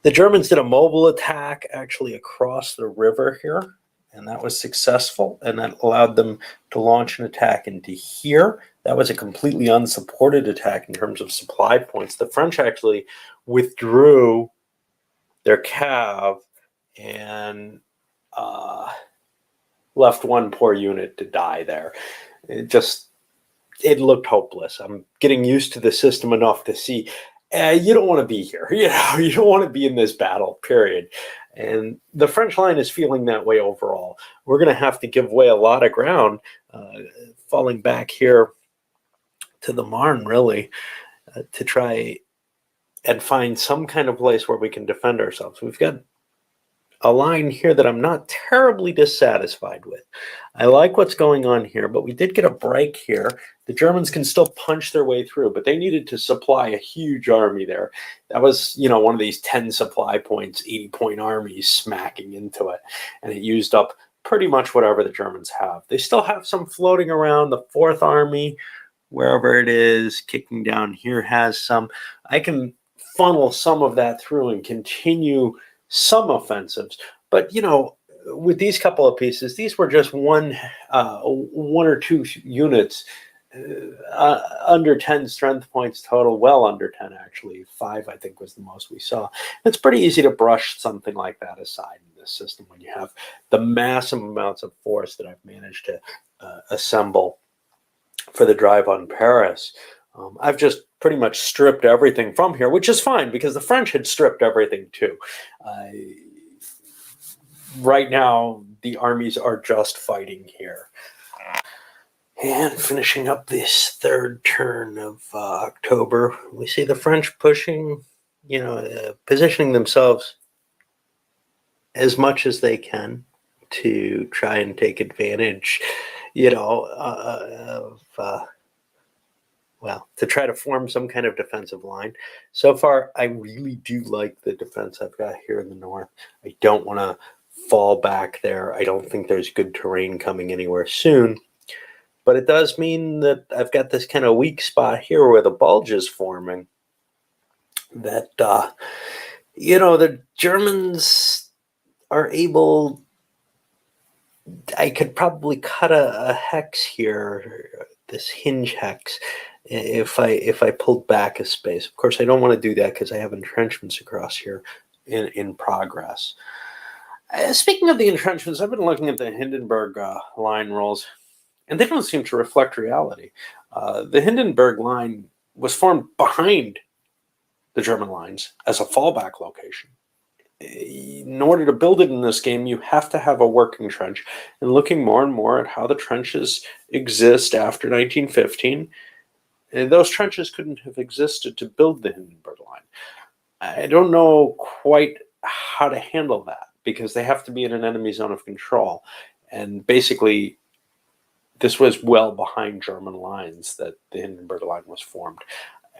the Germans did a mobile attack actually across the river here, and that was successful, and that allowed them to launch an attack into here. That was a completely unsupported attack in terms of supply points. The French actually withdrew their cav and left one poor unit to die there. It looked hopeless. I'm getting used to the system enough to see you don't want to be here. You don't want to be in this battle, period. And the French line is feeling that way overall. We're going to have to give away a lot of ground, falling back here to the Marne, really, to try and find some kind of place where we can defend ourselves. We've got a line here that I'm not terribly dissatisfied with. I like what's going on here, but we did get a break here. The Germans can still punch their way through, but they needed to supply a huge army there. That was, one of these 10 supply points, 80-point armies smacking into it, and it used up pretty much whatever the Germans have. They still have some floating around. The 4th Army, wherever it is, kicking down here, has some. I can funnel some of that through and continue some offensives, but with these couple of pieces, these were just one or two units under 10 strength points total, well under 10 actually. 5 I think was the most we saw. It's pretty easy to brush something like that aside in this system when you have the massive amounts of force that I've managed to assemble for the drive on Paris. I've just pretty much stripped everything from here, which is fine because the French had stripped everything too. Right now, the armies are just fighting here. And finishing up this 3rd turn of October, we see the French pushing, positioning themselves as much as they can to try and take advantage, to try to form some kind of defensive line. So far, I really do like the defense I've got here in the north. I don't want to fall back there. I don't think there's good terrain coming anywhere soon. But it does mean that I've got this kind of weak spot here where the bulge is forming. That, the Germans are able... I could probably cut a hex here, this hinge hex, if I pulled back a space. Of course, I don't want to do that because I have entrenchments across here in progress. Speaking of the entrenchments, I've been looking at the Hindenburg line rolls, and they don't seem to reflect reality. The Hindenburg line was formed behind the German lines as a fallback location. In order to build it in this game, you have to have a working trench. And looking more and more at how the trenches exist after 1915, those trenches couldn't have existed to build the Hindenburg line. I don't know quite how to handle that because they have to be in an enemy zone of control. And basically, this was well behind German lines that the Hindenburg line was formed.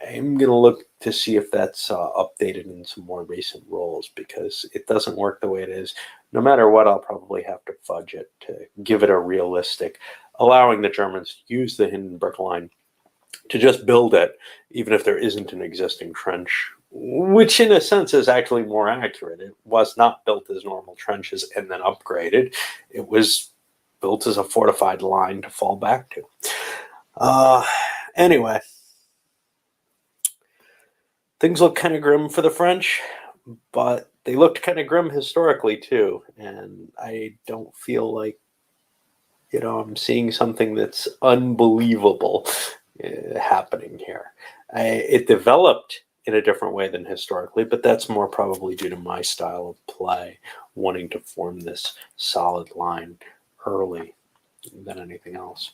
I'm going to look to see if that's updated in some more recent roles because it doesn't work the way it is. No matter what, I'll probably have to fudge it to give it a realistic, allowing the Germans to use the Hindenburg line to just build it, even if there isn't an existing trench, which in a sense is actually more accurate. It was not built as normal trenches and then upgraded. It was built as a fortified line to fall back to. Anyway. things look kind of grim for the French, but they looked kind of grim historically too. And I don't feel like, I'm seeing something that's unbelievable happening here. It developed in a different way than historically, but that's more probably due to my style of play, wanting to form this solid line early than anything else.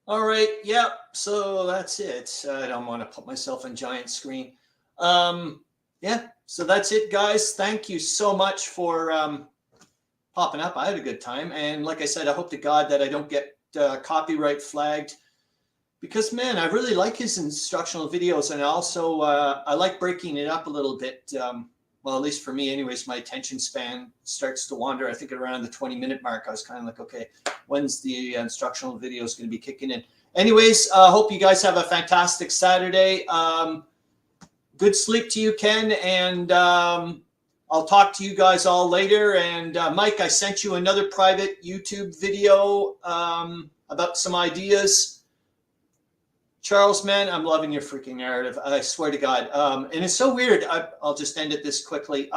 All right. Yeah. So that's it. I don't want to put myself on giant screen. Yeah. So that's it, guys. Thank you so much for popping up. I had a good time. And like I said, I hope to God that I don't get copyright flagged, because, man, I really like his instructional videos. And also I like breaking it up a little bit. Well, at least for me anyways, my attention span starts to wander. I think at around the 20-minute mark, I was kind of like, okay, when's the instructional videos going to be kicking in? Anyways, hope you guys have a fantastic Saturday. Good sleep to you, Ken. And I'll talk to you guys all later. And Mike, I sent you another private YouTube video about some ideas. Charles, man, I'm loving your freaking narrative. I swear to God. And it's so weird. I'll just end it this quickly.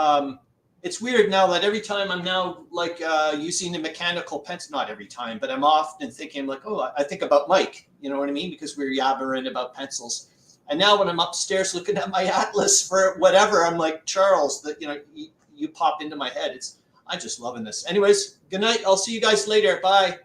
It's weird now that every time I'm now like using the mechanical pencil, not every time, but I'm often thinking like, oh, I think about Mike, you know what I mean? Because we're yabbering about pencils. And now when I'm upstairs looking at my atlas for whatever, I'm like, Charles, that, you pop into my head. I'm just loving this. Anyways, good night. I'll see you guys later. Bye.